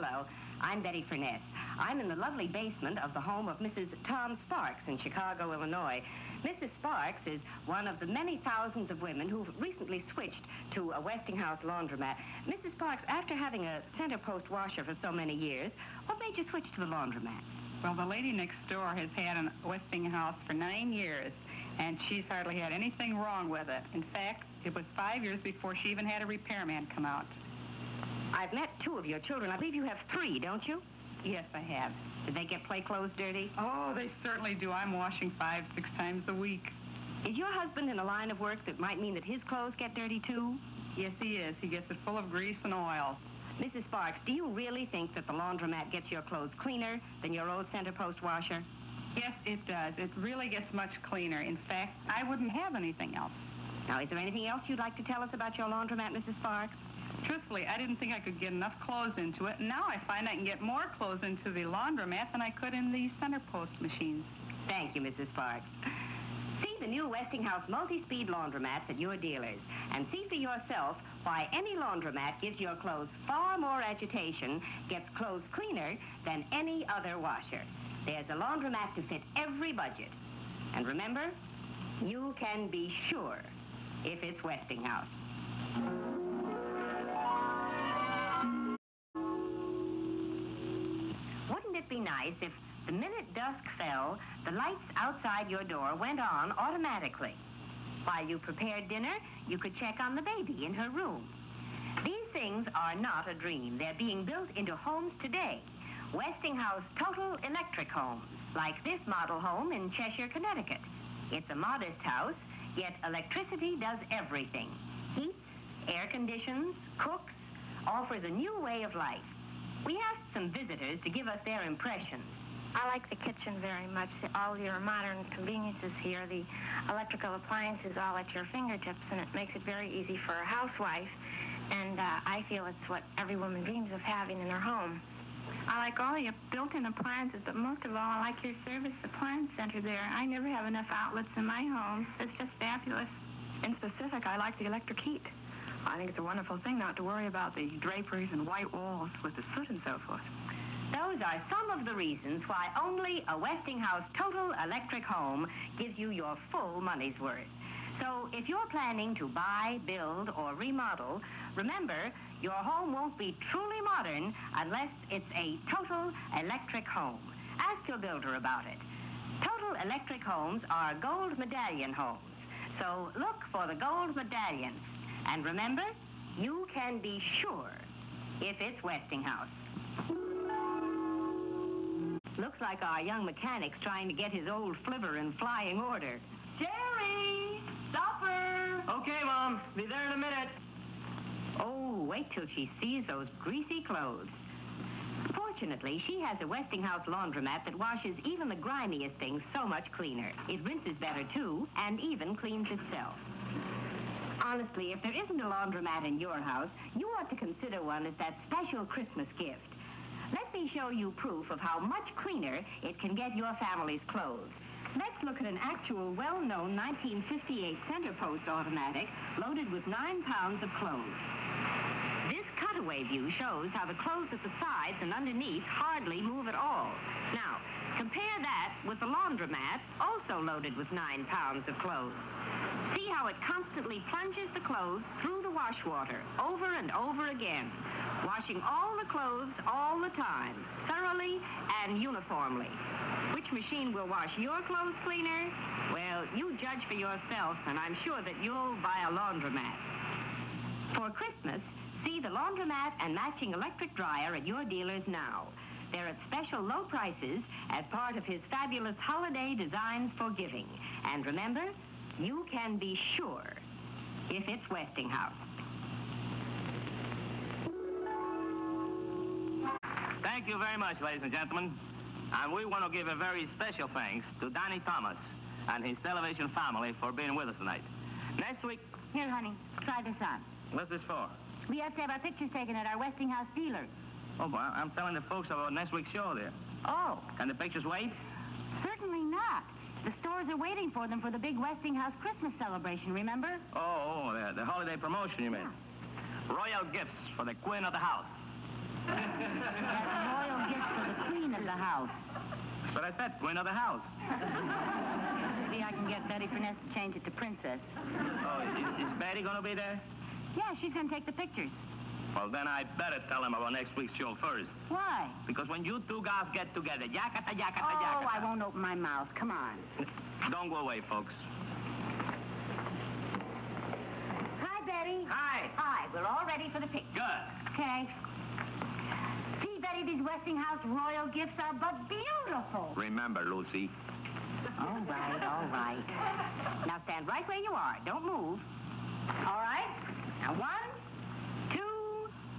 Hello, I'm Betty Furness. I'm in the lovely basement of the home of Mrs. Tom Sparks in Chicago, Illinois. Mrs. Sparks is one of the many thousands of women who've recently switched to a Westinghouse laundromat. Mrs. Sparks, after having a center post washer for so many years, what made you switch to the laundromat? Well, the lady next door has had a Westinghouse for 9 years, and she's hardly had anything wrong with it. In fact, it was 5 years before she even had a repairman come out. I've met two of your children. I believe you have three, don't you? Yes, I have. Did they get play clothes dirty? Oh, they certainly do. I'm washing 5, 6 times a week. Is your husband in a line of work that might mean that his clothes get dirty, too? Yes, he is. He gets it full of grease and oil. Mrs. Sparks, do you really think that the laundromat gets your clothes cleaner than your old center post washer? Yes, it does. It really gets much cleaner. In fact, I wouldn't have anything else. Now, is there anything else you'd like to tell us about your laundromat, Mrs. Sparks? Truthfully, I didn't think I could get enough clothes into it. Now I find I can get more clothes into the laundromat than I could in the center post machines. Thank you, Mrs. Sparks. See the new Westinghouse multi-speed laundromats at your dealers and see for yourself why any laundromat gives your clothes far more agitation, gets clothes cleaner than any other washer. There's a laundromat to fit every budget. And remember, you can be sure if it's Westinghouse. Wouldn't it be nice if the minute dusk fell, the lights outside your door went on automatically? While you prepared dinner, you could check on the baby in her room. These things are not a dream. They're being built into homes today. Westinghouse Total Electric Homes, like this model home in Cheshire, Connecticut. It's a modest house, yet electricity does everything. Heats, air conditions, cooks, offers a new way of life. We asked some visitors to give us their impressions. I like the kitchen very much. All your modern conveniences here, the electrical appliances all at your fingertips, and it makes it very easy for a housewife. And I feel it's what every woman dreams of having in her home. I like all your built-in appliances, but most of all, I like your service appliance center there. I never have enough outlets in my home. It's just fabulous. In specific, I like the electric heat. I think it's a wonderful thing not to worry about the draperies and white walls with the soot and so forth. Those are some of the reasons why only a Westinghouse Total Electric Home gives you your full money's worth. So if you're planning to buy, build, or remodel, remember, your home won't be truly modern unless it's a total electric home. Ask your builder about it. Total electric homes are gold medallion homes. So look for the gold medallions. And remember, you can be sure if it's Westinghouse. Looks like our young mechanic's trying to get his old flivver in flying order. Jerry! Supper! Okay, Mom. Be there in a minute. Oh, wait till she sees those greasy clothes. Fortunately, she has a Westinghouse laundromat that washes even the grimiest things so much cleaner. It rinses better, too, and even cleans itself. Honestly, if there isn't a laundromat in your house, you ought to consider one as that special Christmas gift. Let me show you proof of how much cleaner it can get your family's clothes. Let's look at an actual well-known 1958 center post automatic loaded with 9 pounds of clothes. This cutaway view shows how the clothes at the sides and underneath hardly move at all. Now, compare that with the laundromat, also loaded with 9 pounds of clothes. See how it constantly plunges the clothes through the wash water over and over again, washing all the clothes all the time, thoroughly and uniformly. Which machine will wash your clothes cleaner? Well, you judge for yourself, and I'm sure that you'll buy a laundromat. For Christmas, see the laundromat and matching electric dryer at your dealers now. They're at special low prices as part of his fabulous holiday designs for giving. And remember, you can be sure if it's Westinghouse. Thank you very much, ladies and gentlemen. And we want to give a very special thanks to Danny Thomas and his television family for being with us tonight. Next week... Here, honey, try this on. What's this for? We have to have our pictures taken at our Westinghouse dealer. Oh, well, I'm telling the folks about next week's show there. Oh. Can the pictures wait? Certainly not. The stores are waiting for them for the big Westinghouse Christmas celebration, remember? Oh, the holiday promotion, you mean? Yeah. Royal gifts for the queen of the house. That's a royal gift for the queen of the house. That's what I said, queen of the house. Maybe I can get Betty Finesse to change it to princess. Oh, is Betty going to be there? Yeah, she's going to take the pictures. Well, then I better tell him about next week's show first. Why? Because when you two guys get together, yakata, yakata, Oh, yakata. I won't open my mouth. Come on. Don't go away, folks. Hi, Betty. Hi. Hi. We're all ready for the picture. Good. Okay. See, Betty, these Westinghouse royal gifts are but beautiful. Remember, Lucy. All right, all right. Now stand right where you are. Don't move. All right. Now 1, 2.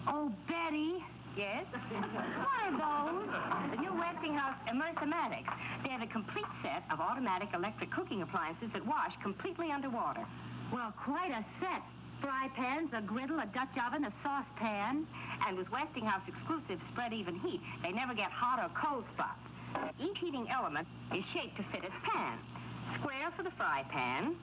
Oh, Betty. Yes? What are those? The new Westinghouse Immersomatics. They have a complete set of automatic electric cooking appliances that wash completely underwater. Well, quite a set. Fry pans, a griddle, a Dutch oven, a saucepan. And with Westinghouse exclusive spread even heat, they never get hot or cold spots. Each heating element is shaped to fit its pan. Square for the fry pan,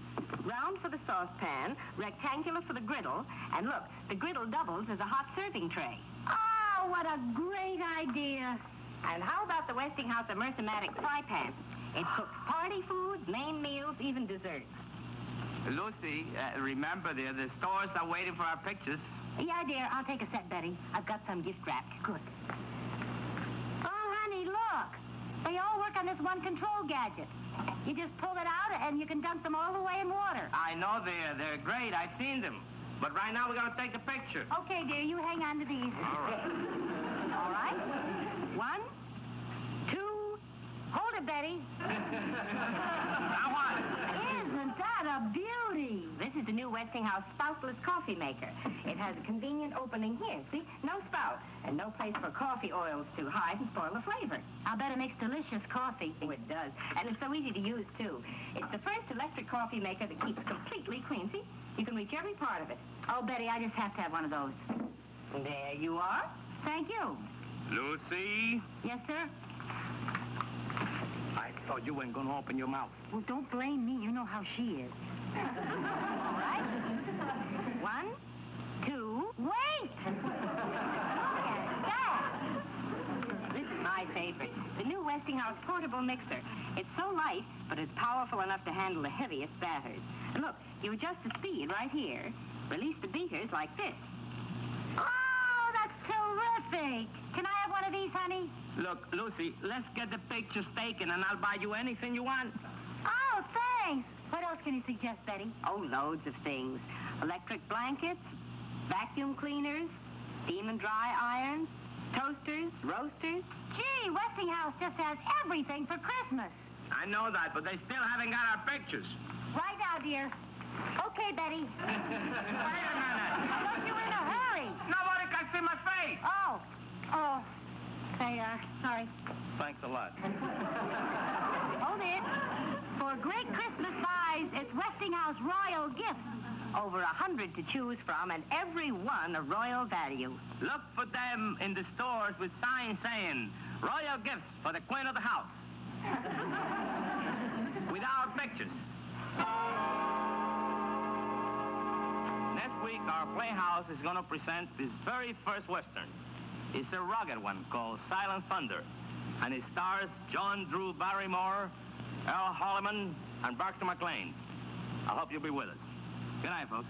round for the saucepan, rectangular for the griddle, and look, the griddle doubles as a hot serving tray. Oh, what a great idea. And how about the Westinghouse Immersomatic fry pan? It cooks party foods, main meals, even desserts. Lucy, remember, dear, the stores are waiting for our pictures. Yeah, dear, I'll take a set, Betty. I've got some gift wrapped. Good. Oh, honey, look. They all work on this one control gadget. You just pull it out and you can dunk them all the way in water. I know they're great. I've seen them. But right now we're going to take the picture. Okay, dear, you hang on to these. All right. All right. 1, 2. Hold it, Betty. Now what? Isn't that a beauty? This is the new Westinghouse spoutless coffee maker. It has a convenient opening here, see? No spout, and no place for coffee oils to hide and spoil the flavor. I'll bet it makes delicious coffee. Oh, it does. And it's so easy to use, too. It's the first electric coffee maker that keeps completely clean. See? You can reach every part of it. Oh, Betty, I just have to have one of those. There you are. Thank you. Lucy? Yes, sir? I thought you weren't going to open your mouth. Well, don't blame me. You know how she is. All right. 1, 2. Wait! Look at that. This is my favorite. The new Westinghouse portable mixer. It's so light, but it's powerful enough to handle the heaviest batters. And look, you adjust the speed right here. Release the beaters like this. Oh, that's terrific. Can I have one of these, honey? Look, Lucy, let's get the pictures taken and I'll buy you anything you want. Oh, thanks. What else can you suggest, Betty? Oh, loads of things. Electric blankets, vacuum cleaners, steam and dry irons, toasters, roasters. Gee, Westinghouse just has everything for Christmas. I know that, but they still haven't got our pictures. Right now, dear. Okay, Betty. Wait a minute. Don't you in a hurry. Nobody can see my face. Oh. Say, sorry. Thanks a lot. Hold it. For great Christmas buys, it's Westinghouse Royal Gifts. Over 100 to choose from, and every one a royal value. Look for them in the stores with signs saying, Royal Gifts for the Queen of the House. With our pictures. Next week, our Playhouse is going to present this very first Western. It's a rugged one called Silent Thunder, and it stars John Drew Barrymore, Earl Holliman, and Baxter McLean. I hope you'll be with us. Good night, folks.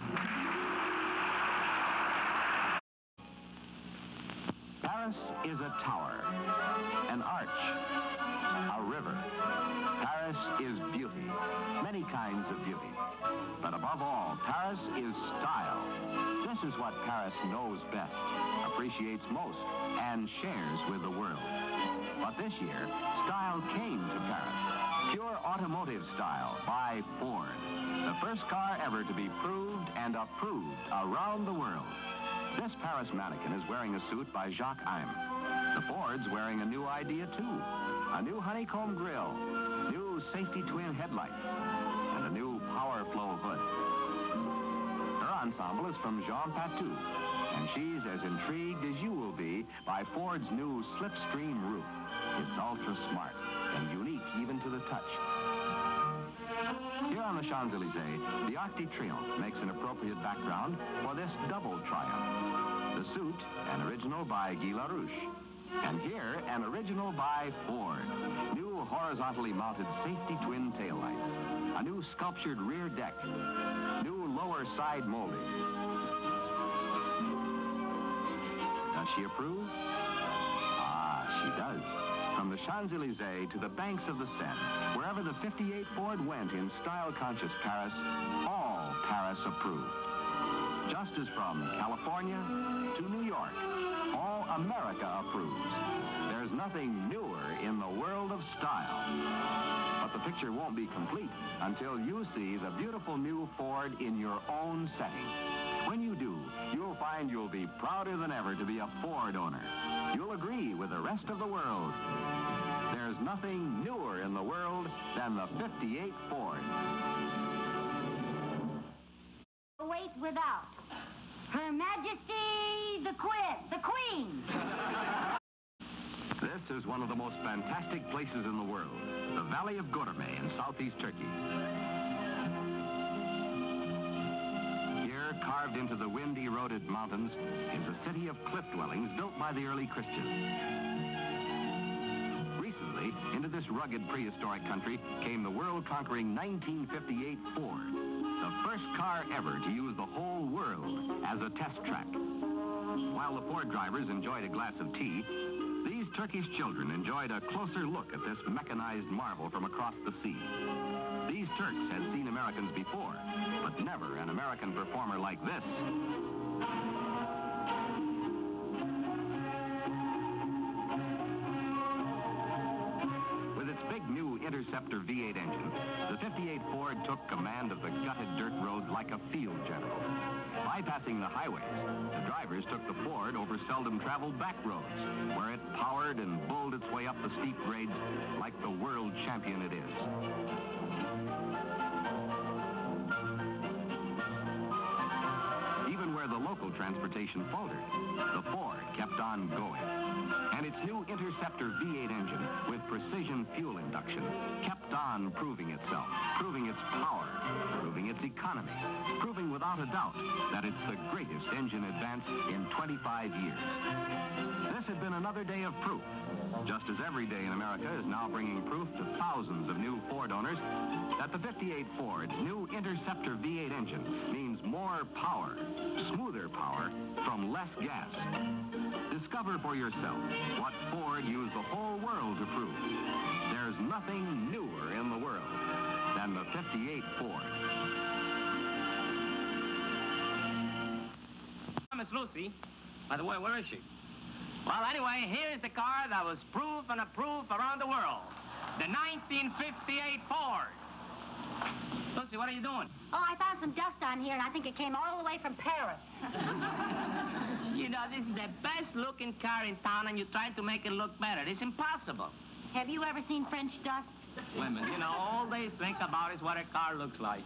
Paris is a tower, an arch, a river. Paris is beauty, many kinds of beauty. But above all, Paris is style. This is what Paris knows best, appreciates most, and shares with the world. But this year, style came to Paris. Pure automotive style by Ford. The first car ever to be proved and approved around the world. This Paris mannequin is wearing a suit by Jacques Imes. The Ford's wearing a new idea, too. A new honeycomb grille, new safety twin headlights, and a new power flow hood. Her ensemble is from Jean Patou, and she's as intrigued as you will be by Ford's new slipstream roof. It's ultra smart and unique even to the touch. Here on the Champs-Élysées, the Arc de Triomphe makes an appropriate background for this double triumph. The suit, an original by Guy LaRouche. And here, an original by Ford. New horizontally mounted safety twin taillights. A new sculptured rear deck. New lower side molding. Does she approve? Ah, she does. From the Champs-Élysées to the banks of the Seine, wherever the 58 Ford went in style-conscious Paris, all Paris approved. Just as from California to New York, all America approves. There's nothing newer in the world of style. But the picture won't be complete until you see the beautiful new Ford in your own setting. When you do, you'll find you'll be prouder than ever to be a Ford owner. You'll agree with the rest of the world. There's nothing newer in the world than the 58 Ford. Wait without. Her Majesty the Queen. This is one of the most fantastic places in the world, the Valley of Gourmet in southeast Turkey. Here, carved into the wind-eroded mountains, is a city of cliff dwellings built by the early Christians. Recently, into this rugged prehistoric country came the world-conquering 1958 Ford, the first car ever to use the whole world as a test track. While the Ford drivers enjoyed a glass of tea, these Turkish children enjoyed a closer look at this mechanized marvel from across the sea. These Turks had seen Americans before, but never an American performer like this. With its big new Interceptor V8 engine, the 58 Ford took command of the gutted dirt roads like a field general. Bypassing the highways, the drivers took the Ford over seldom-traveled back roads, where it powered and bulled its way up the steep grades like the world champion it is. Even where the local transportation faltered, the Ford kept on going. And its new Interceptor V8 engine with precision fuel induction kept on proving itself, proving its power, proving its economy, proving without a doubt that it's the greatest engine advance in 25 years. This had been another day of proof, just as every day in America is now bringing proof to thousands of new Ford owners that the 58 Ford's new Interceptor V8 engine means more power, smoother power, from less gas. Discover for yourself what Ford used the whole world to prove. There's nothing newer in the world than the 58 Ford. Miss Lucy. By the way, where is she? Well, anyway, here's the car that was proved and approved around the world. The 1958 Ford. Lucy, what are you doing? Oh, I found some dust on here, and I think it came all the way from Paris. You know, this is the best-looking car in town, and you're trying to make it look better. It's impossible. Have you ever seen French dust? Women, you know, all they think about is what a car looks like.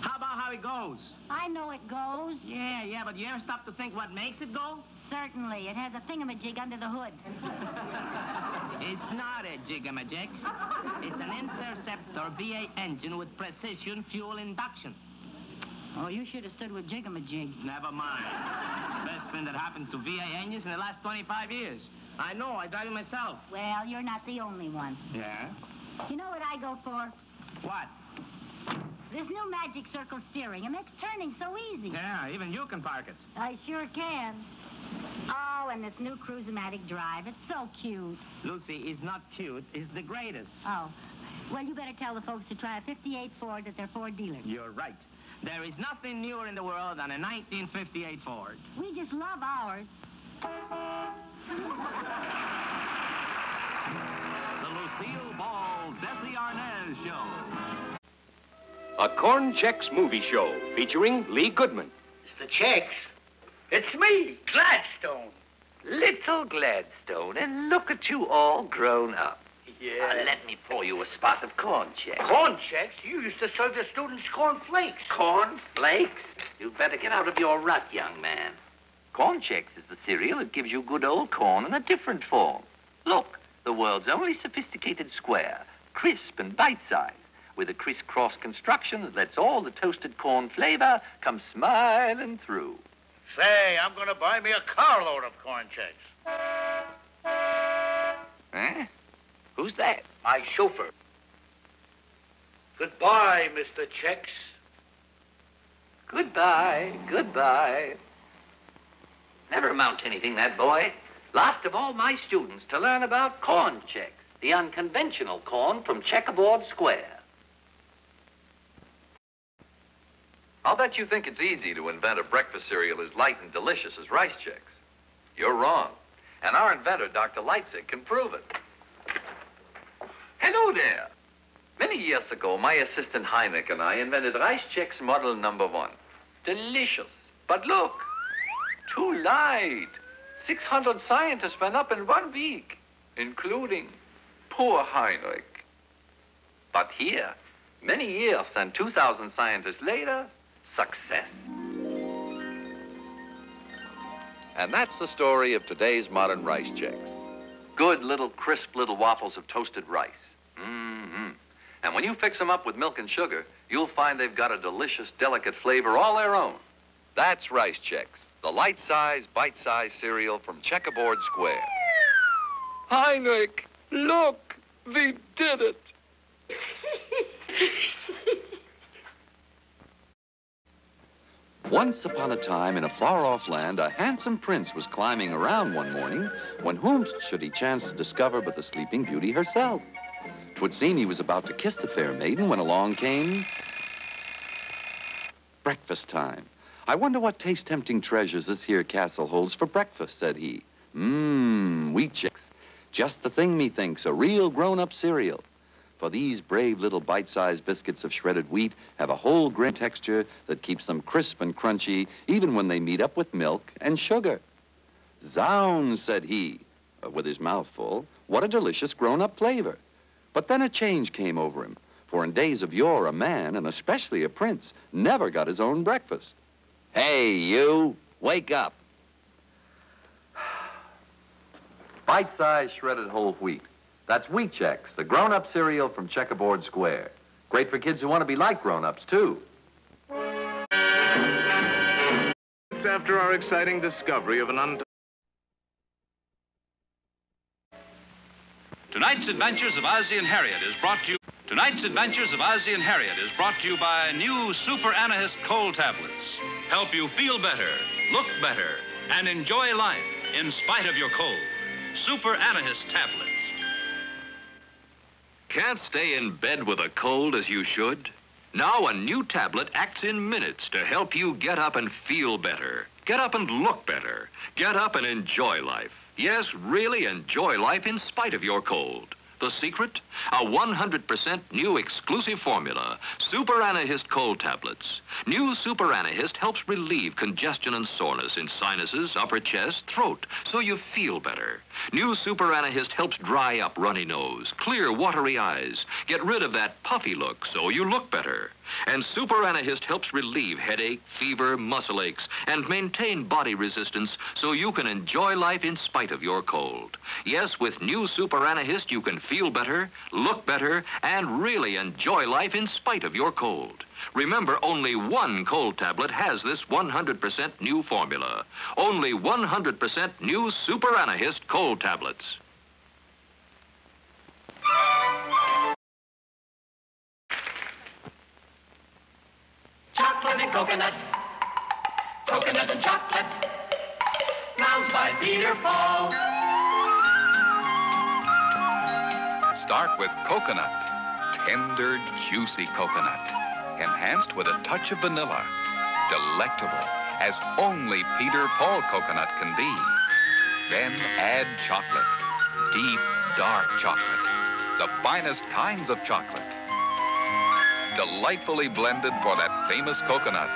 How about how it goes? I know it goes. Yeah, but you ever stop to think what makes it go? Certainly. It has a thingamajig under the hood. It's not a jigamajig. It's an Interceptor V8 engine with precision fuel induction. Oh, you should have stood with jigamajig. Never mind. Best thing that happened to V8 engines in the last 25 years. I know, I drive it myself. Well, you're not the only one. Yeah? You know what I go for? What? This new magic circle steering. It makes turning so easy. Yeah, even you can park it. I sure can. Oh, and this new Cruise-O-Matic drive. It's so cute. Lucy is not cute. It's the greatest. Oh. Well, you better tell the folks to try a 58 Ford at their Ford dealer. You're right. There is nothing newer in the world than a 1958 Ford. We just love ours. The Lucille Ball Desi Arnaz Show. A Corn Chex movie show featuring Lee Goodman. Mr. Chex, it's me, Gladstone. Little Gladstone, and look at you all grown up. Yeah. Let me pour you a spot of corn Chex. Corn Chex? You used to serve the students corn flakes. Corn flakes? You'd better get out of your rut, young man. Corn Chex is the cereal that gives you good old corn in a different form. Look, the world's only sophisticated square, crisp and bite-sized, with a crisscross construction that lets all the toasted corn flavor come smiling through. Say, I'm going to buy me a carload of corn checks. Huh? Who's that? My chauffeur. Goodbye, Mr. Chex. Goodbye, goodbye. Never amount to anything, that boy. Last of all my students to learn about corn checks, the unconventional corn from checkerboard square. I'll bet you think it's easy to invent a breakfast cereal as light and delicious as Rice Chex. You're wrong. And our inventor, Dr. Lightstick, can prove it. Hello there. Many years ago, my assistant Heineck and I invented Rice Chex model number 1. Delicious. But look, too light. 600 scientists went up in 1 week, including poor Heineck. But here, many years and 2,000 scientists later, success. And that's the story of today's modern Rice Chex. Good little crisp little waffles of toasted rice. Mm-hmm. And when you fix them up with milk and sugar, you'll find they've got a delicious, delicate flavor all their own. That's Rice Chex, the light-size, bite-sized cereal from Checkerboard Square. Heineck, look, we did it. Once upon a time, in a far-off land, a handsome prince was climbing around one morning when whom should he chance to discover but the Sleeping Beauty herself. 'Twould seem he was about to kiss the fair maiden when along came breakfast time. I wonder what taste-tempting treasures this here castle holds for breakfast, said he. Wheat Chex. Just the thing, methinks, a real grown-up cereal. For these brave little bite-sized biscuits of shredded wheat have a whole grain texture that keeps them crisp and crunchy even when they meet up with milk and sugar. Zounds, said he, with his mouth full, what a delicious grown-up flavor. But then a change came over him, for in days of yore, a man, and especially a prince, never got his own breakfast. Hey, you, wake up. Bite-sized shredded whole wheat. That's Wheat Chex, the grown-up cereal from Checkerboard Square. Great for kids who want to be like grown-ups, too. After our exciting discovery of an Tonight's Adventures of Ozzie and Harriet is brought to you. Tonight's Adventures of Ozzie and Harriet is brought to you by new Super Anahist cold tablets. Help you feel better, look better, and enjoy life in spite of your cold. Super Anahist tablets. Can't stay in bed with a cold as you should? Now a new tablet acts in minutes to help you get up and feel better. Get up and look better. Get up and enjoy life. Yes, really enjoy life in spite of your cold. The secret? A 100% new exclusive formula, Super Anahist cold tablets. New Super Anahist helps relieve congestion and soreness in sinuses, upper chest, throat, so you feel better. New Super Anahist helps dry up runny nose, clear watery eyes, get rid of that puffy look so you look better. And Super Anahist helps relieve headache, fever, muscle aches, and maintain body resistance so you can enjoy life in spite of your cold. Yes, with new Super Anahist, you can feel better, look better, and really enjoy life in spite of your cold. Remember, only one cold tablet has this 100% new formula. Only 100% new Super Anahist cold tablets. Chocolate and coconut, coconut and chocolate, Mounds by Peter Paul. Start with coconut, tender, juicy coconut, enhanced with a touch of vanilla. Delectable, as only Peter Paul coconut can be. Then add chocolate, deep, dark chocolate, the finest kinds of chocolate. Delightfully blended for that famous coconut.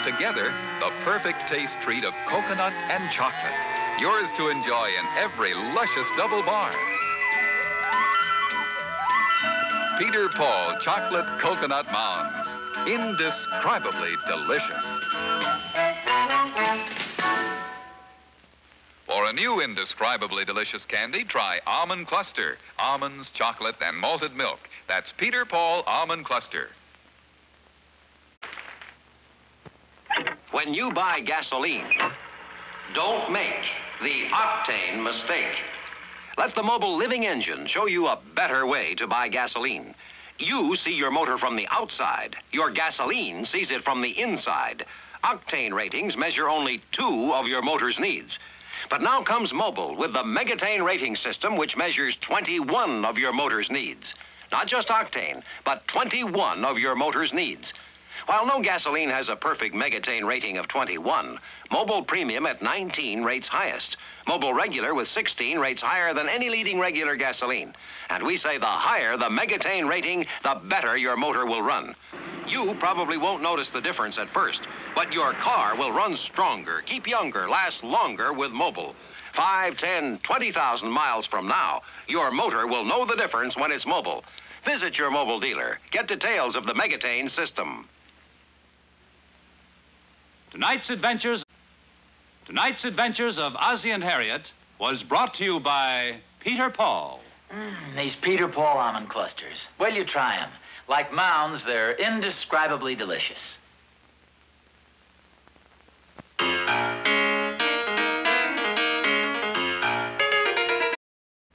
Together, the perfect taste treat of coconut and chocolate. Yours to enjoy in every luscious double bar. Peter Paul Chocolate Coconut Mounds. Indescribably delicious. For a new indescribably delicious candy, try Almond Cluster. Almonds, chocolate, and malted milk. That's Peter Paul Almond Cluster. When you buy gasoline, Don't make the octane mistake. Let the Mobil living engine show you a better way to buy gasoline. You see your motor from the outside. Your gasoline sees it from the inside. Octane ratings measure only 2 of your motor's needs. But now comes Mobil with the Megatane rating system, which measures 21 of your motor's needs. Not just octane, but 21 of your motor's needs. While no gasoline has a perfect Megatane rating of 21, Mobil Premium at 19 rates highest. Mobil Regular with 16 rates higher than any leading regular gasoline. And we say the higher the Megatane rating, the better your motor will run. You probably won't notice the difference at first, but your car will run stronger, keep younger, last longer with Mobil. 5, 10, 20,000 miles from now, your motor will know the difference when it's Mobil. Visit your Mobil dealer. Get details of the Megatane system. Tonight's Adventures of Ozzie and Harriet was brought to you by Peter Paul. These Peter Paul almond clusters. Well, you try them. Like Mounds, they're indescribably delicious.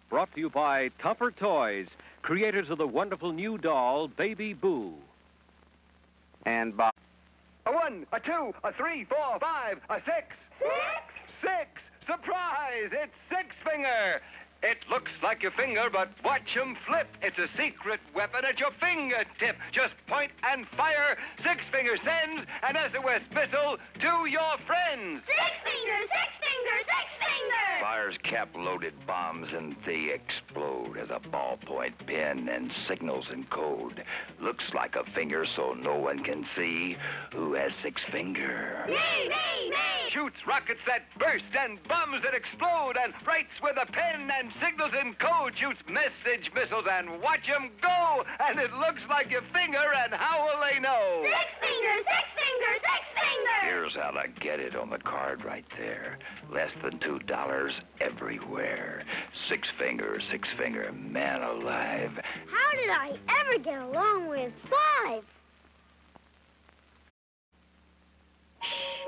Brought to you by Topper Toys, creators of the wonderful new doll, Baby Boo. And by... A 1, a 2, a 3, 4, 5, a 6. 6? Surprise! It's Sixfinger! It looks like your finger, but watch 'em flip. It's a secret weapon at your fingertip. Just point and fire. Sixfinger sends an SOS missile to your friends. Sixfinger, Sixfinger, Sixfinger! Fires cap-loaded bombs and they explode as a ballpoint pen and signals in code. Looks like a finger so no one can see who has Sixfinger. Nay, nay, nay! Shoots rockets that burst and bombs that explode and writes with a pen and signals in code. Shoots message missiles and watch 'em go. And it looks like your finger, and how will they know? Sixfinger, Sixfinger, Sixfinger! Here's how to get it on the card right there. Less than $2 everywhere. Sixfinger, Sixfinger, man alive. How did I ever get along with 5? Shh.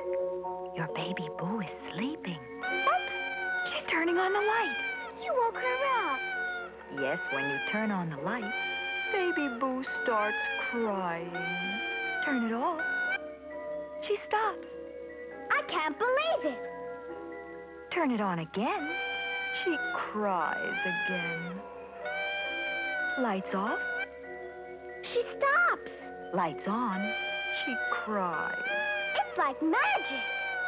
Your baby Boo is sleeping. Oops. She's turning on the light. You woke her up. Yes, when you turn on the light, Baby Boo starts crying. Turn it off. She stops. I can't believe it. Turn it on again. She cries again. Lights off. She stops. Lights on. She cries. It's like magic.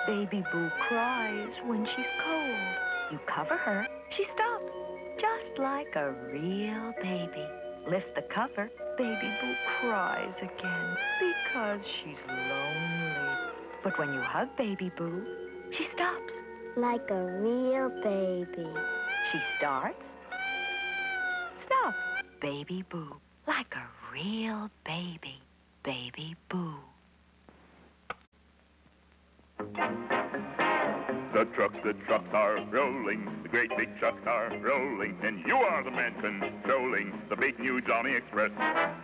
Baby Boo cries when she's cold. You cover her, she stops, just like a real baby. Lift the cover, Baby Boo cries again because she's lonely. But when you hug Baby Boo, she stops. Like a real baby. She starts. Stop. Baby Boo, like a real baby. Baby Boo. The trucks are rolling, the great big trucks are rolling, and you are the man controlling the big new Johnny Express.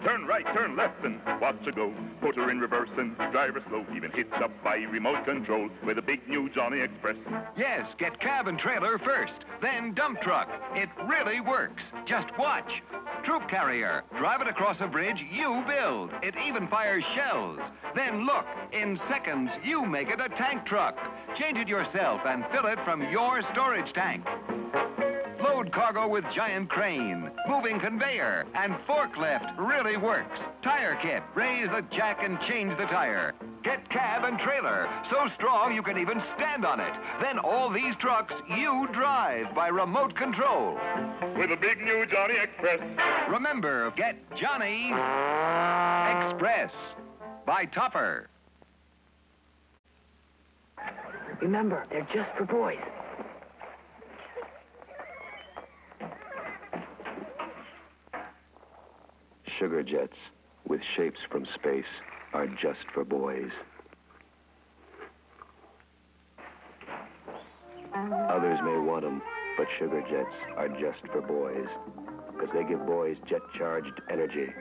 Turn right, turn left, and watch her go. Put her in reverse and drive her slow, even hitched up by remote control with a big new Johnny Express. Yes, get cab and trailer first, then dump truck. It really works. Just watch. Troop carrier. Drive it across a bridge you build. It even fires shells. Then look, in seconds, you make it a tank truck. Change it yourself and fill it from your storage tank. Load cargo with giant crane, moving conveyor, and forklift really works. Tire kit, raise the jack and change the tire. Get cab and trailer, so strong you can even stand on it. Then all these trucks you drive by remote control. With a big new Johnny Express. Remember, get Johnny Express by Topper. Remember, they're just for boys. Sugar jets with shapes from space are just for boys. Others may want them, but sugar jets are just for boys, because they give boys jet-charged energy.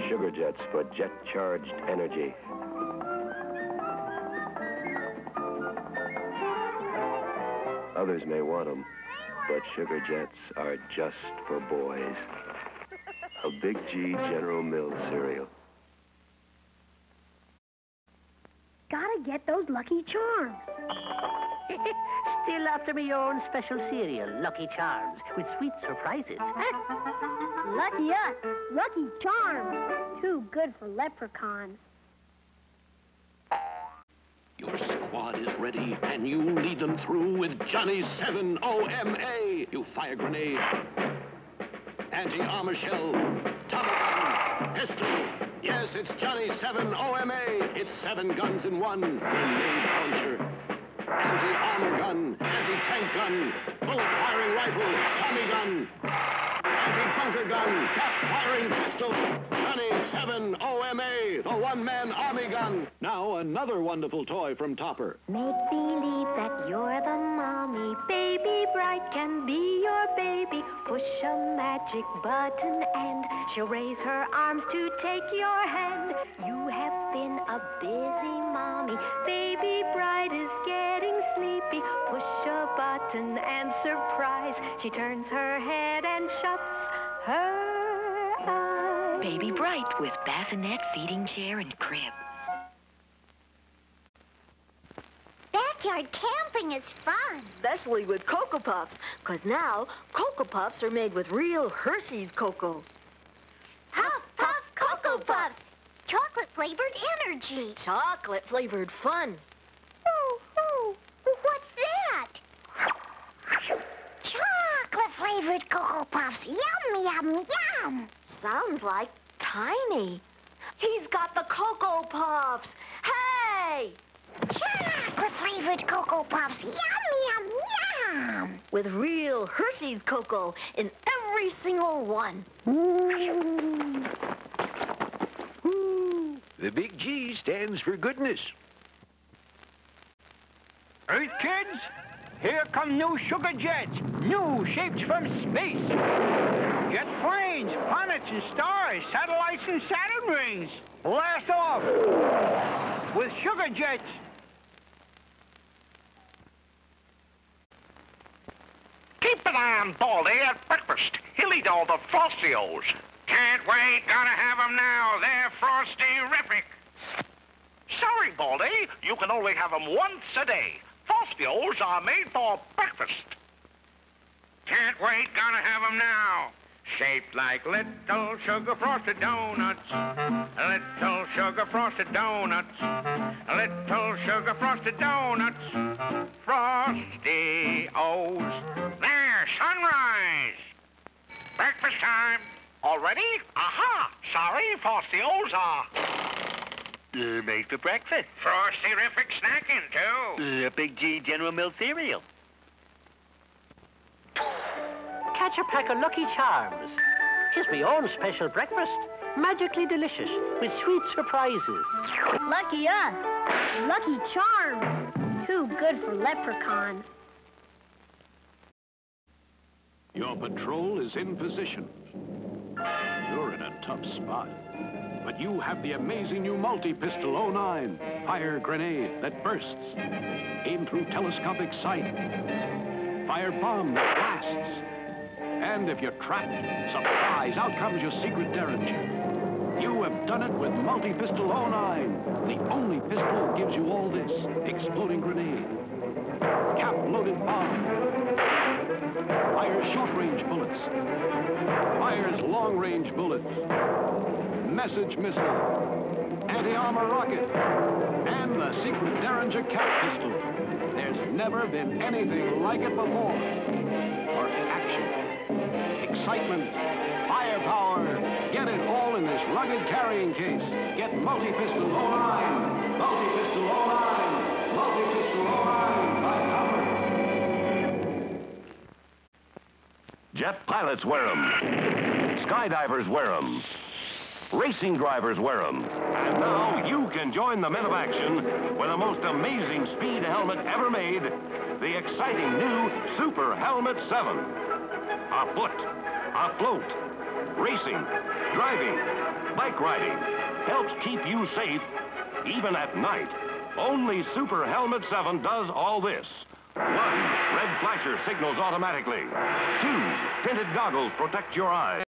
Sugar jets for jet-charged energy. Others may want them, but Sugar Jets are just for boys. A Big G General Mills cereal. Gotta get those Lucky Charms. Still after me own special cereal, Lucky Charms, with sweet surprises. Lucky us, Lucky Charms. Too good for leprechauns. Your squad is ready, and you lead them through with Johnny 7 OMA. You fire grenade, anti-armor shell, Tommy gun, pistol. Yes, it's Johnny 7 OMA. It's 7 guns in one. Grenade launcher, anti-armor gun, anti-tank gun, bullet-firing rifle, Tommy gun, anti-bunker gun, cap-firing pistol, Johnny 7 OMA, the one-man army gun. Now another wonderful toy from Topper. Make believe that you're the mommy. Baby Bright can be your baby. Push a magic button and she'll raise her arms to take your hand. You have been a busy mommy. Baby Bright is getting sleepy. Push a button and surprise, she turns her head and shuts her eyes. Baby Bright with bassinet, feeding chair, and crib. Backyard camping is fun. Especially with Cocoa Puffs, because now Cocoa Puffs are made with real Hershey's cocoa. Puff, puff, Cocoa Puffs. Chocolate-flavored energy. Chocolate-flavored fun. Ooh, ooh, what's that? Chocolate-flavored Cocoa Puffs. Yum, yum, yum. Sounds like Tiny. He's got the Cocoa Puffs. Hey! Chocolate-flavored Cocoa Puffs. Yum, yum, yum. With real Hershey's cocoa in every single one. The big G stands for goodness. Earth kids, here come new Sugar Jets. New shapes from space. Jet planes, planets and stars, satellites and Saturn rings. Blast off with Sugar Jets. Keep an eye on Baldy at breakfast. He'll eat all the Frosty-Os. Can't wait, gotta have them now. They're Frosty-rific. Sorry, Baldy, you can only have them once a day. Frosty-Os are made for breakfast. Can't wait, gotta have them now. Shaped like little sugar frosted donuts. Little sugar frosted donuts. Little sugar frosted donuts. Frosty-Os. There, sunrise. Breakfast time. Already? Aha! Sorry, Frosty-Os are. Made for breakfast. Frosty-rific snacking, too. Big G General Mills cereal. Catch a pack of Lucky Charms. Here's my own special breakfast. Magically delicious with sweet surprises. Lucky us. Lucky Charms. Too good for leprechauns. Your patrol is in position. You're in a tough spot. But you have the amazing new MultiPistol 09. Fire grenade that bursts. Aim through telescopic sight. Fire bomb that blasts. And if you're trapped, surprise, out comes your secret derringer. You have done it with MultiPistol 09. The only pistol that gives you all this. Exploding grenade. Cap-loaded bomb. Fires short-range bullets. Fires long-range bullets. Message missile. Anti-armor rocket. And the secret Derringer cap pistol. There's never been anything like it before. For action, excitement, firepower. Get it all in this rugged carrying case. Get MultiPistol 09. MultiPistol 09. MultiPistol 09 by Topper. Jet pilots wear them. Skydivers wear them. Racing drivers wear them. And now you can join the men of action with the most amazing speed helmet ever made, the exciting new SuperHelmet 7. Afoot, afloat, racing, driving, bike riding, helps keep you safe even at night. Only SuperHelmet 7 does all this. 1, red flasher signals automatically. 2, tinted goggles protect your eyes.